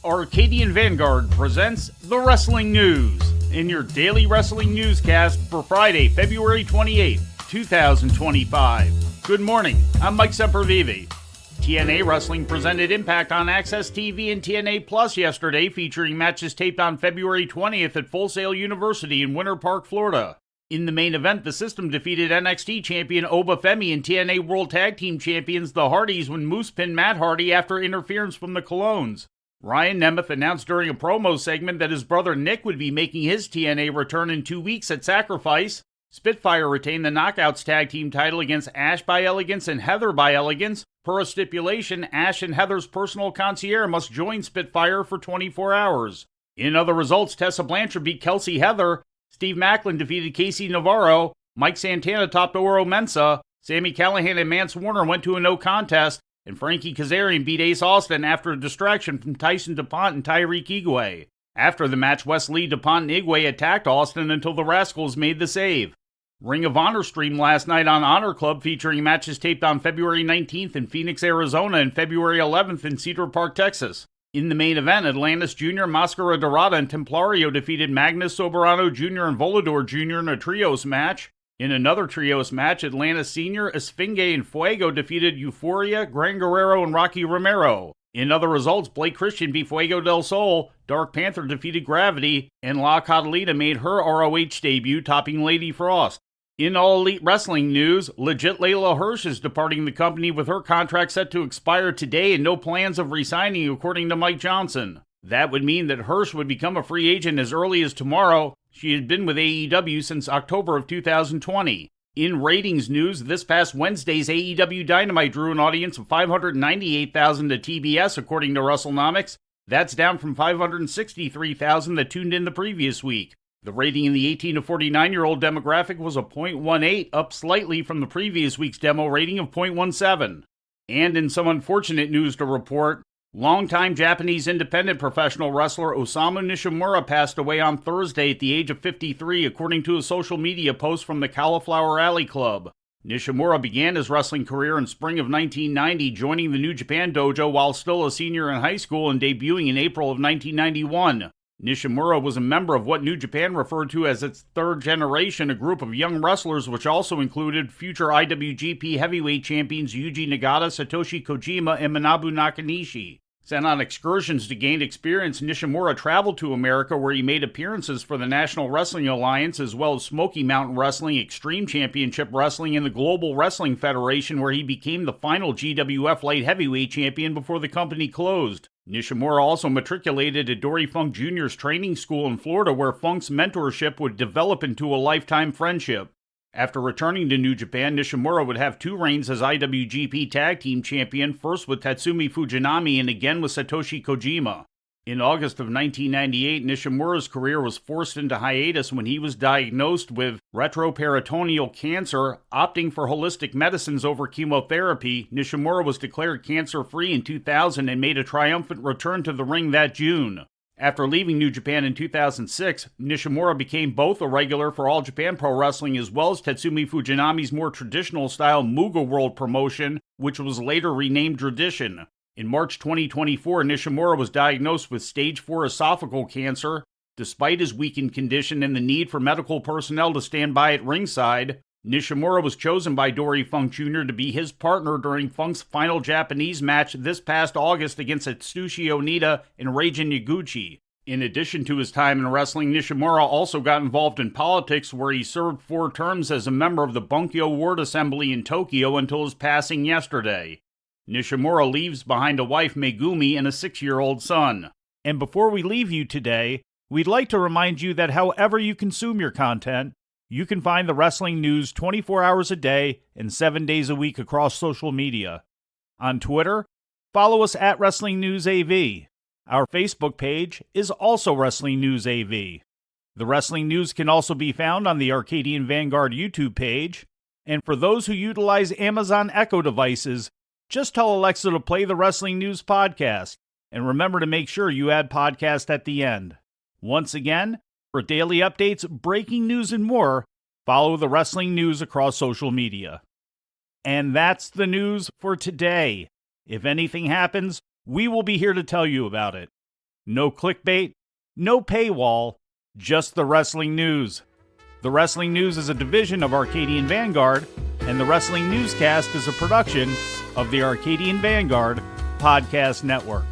Arcadian Vanguard presents the Wrestling News in your daily wrestling newscast for Friday, February 28, 2025. Good morning, I'm Mike Sempervive. TNA Wrestling presented Impact on Access TV and TNA Plus yesterday, featuring matches taped on February 20th at Full Sail University in Winter Park, Florida. In the main event, the System defeated NXT champion Oba Femi and TNA World Tag Team champions the Hardys when Moose pinned Matt Hardy after interference from the Colognes. Ryan Nemeth announced during a promo segment that his brother Nick would be making his TNA return in 2 weeks at Sacrifice. Spitfire retained the Knockouts Tag Team title against Ash by Elegance and Heather by Elegance. Per a stipulation, Ash and Heather's personal concierge must join Spitfire for 24 hours. In other results, Tessa Blanchard beat Kelsey Heather. Steve Macklin defeated Casey Navarro. Mike Santana topped Oro Mensa. Sami Callihan and Mance Warner went to a no contest. And Frankie Kazarian beat Ace Austin after a distraction from Tyson DuPont and Tyreek Igwe. After the match, Wesley, DuPont, and Igwe attacked Austin until the Rascals made the save. Ring of Honor streamed last night on Honor Club, featuring matches taped on February 19th in Phoenix, Arizona, and February 11th in Cedar Park, Texas. In the main event, Atlantis Jr., Mascara Dorada, and Templario defeated Magnus Soberano Jr. and Volador Jr. in a trios match. In another trios match, Atlantis Sr., Esfinge, and Fuego defeated Euphoria, Gran Guerrero, and Rocky Romero. In other results, Blake Christian beat Fuego del Sol, Dark Panther defeated Gravity, and La Catalina made her ROH debut, topping Lady Frost. In All Elite Wrestling news, Legit Layla Hirsch is departing the company with her contract set to expire today and no plans of re-signing, according to Mike Johnson. That would mean that Hirsch would become a free agent as early as tomorrow. She had been with AEW since October of 2020. In ratings news, this past Wednesday's AEW Dynamite drew an audience of 598,000 to TBS, according to WrestleNomics. That's down from 563,000 that tuned in the previous week. The rating in the 18 to 49-year-old demographic was a .18, up slightly from the previous week's demo rating of .17. And in some unfortunate news to report, longtime Japanese independent professional wrestler Osamu Nishimura passed away on Thursday at the age of 53, according to a social media post from the Cauliflower Alley Club. Nishimura began his wrestling career in spring of 1990, joining the New Japan Dojo while still a senior in high school and debuting in April of 1991. Nishimura was a member of what New Japan referred to as its third generation, a group of young wrestlers which also included future IWGP heavyweight champions Yuji Nagata, Satoshi Kojima, and Manabu Nakanishi. Sent on excursions to gain experience, Nishimura traveled to America where he made appearances for the National Wrestling Alliance as well as Smoky Mountain Wrestling, Extreme Championship Wrestling, and the Global Wrestling Federation, where he became the final GWF Light Heavyweight Champion before the company closed. Nishimura also matriculated at Dory Funk Jr.'s training school in Florida, where Funk's mentorship would develop into a lifetime friendship. After returning to New Japan, Nishimura would have two reigns as IWGP Tag Team Champion, first with Tatsumi Fujinami and again with Satoshi Kojima. In August of 1998, Nishimura's career was forced into hiatus when he was diagnosed with retroperitoneal cancer. Opting for holistic medicines over chemotherapy, Nishimura was declared cancer-free in 2000 and made a triumphant return to the ring that June. After leaving New Japan in 2006, Nishimura became both a regular for All Japan Pro Wrestling as well as Tatsumi Fujinami's more traditional-style Muga World promotion, which was later renamed Tradition. In March 2024, Nishimura was diagnosed with stage 4 esophageal cancer. Despite his weakened condition and the need for medical personnel to stand by at ringside, Nishimura was chosen by Dory Funk Jr. to be his partner during Funk's final Japanese match this past August against Atsushi Onita and Reijin Yaguchi. In addition to his time in wrestling, Nishimura also got involved in politics, where he served 4 terms as a member of the Bunkyo Ward Assembly in Tokyo until his passing yesterday. Nishimura leaves behind a wife, Megumi, and a 6-year-old son. And before we leave you today, we'd like to remind you that however you consume your content, you can find the wrestling news 24 hours a day and 7 days a week across social media. On Twitter, follow us at Wrestling News AV. Our Facebook page is also Wrestling News AV. The Wrestling News can also be found on the Arcadian Vanguard YouTube page. And for those who utilize Amazon Echo devices, just tell Alexa to play the Wrestling News podcast, and remember to make sure you add podcast at the end. Once again, for daily updates, breaking news, and more, follow the Wrestling News across social media. And that's the news for today. If anything happens, we will be here to tell you about it. No clickbait, no paywall, just the wrestling news. The Wrestling News is a division of Arcadian Vanguard, and the Wrestling Newscast is a production of the Arcadian Vanguard Podcast Network.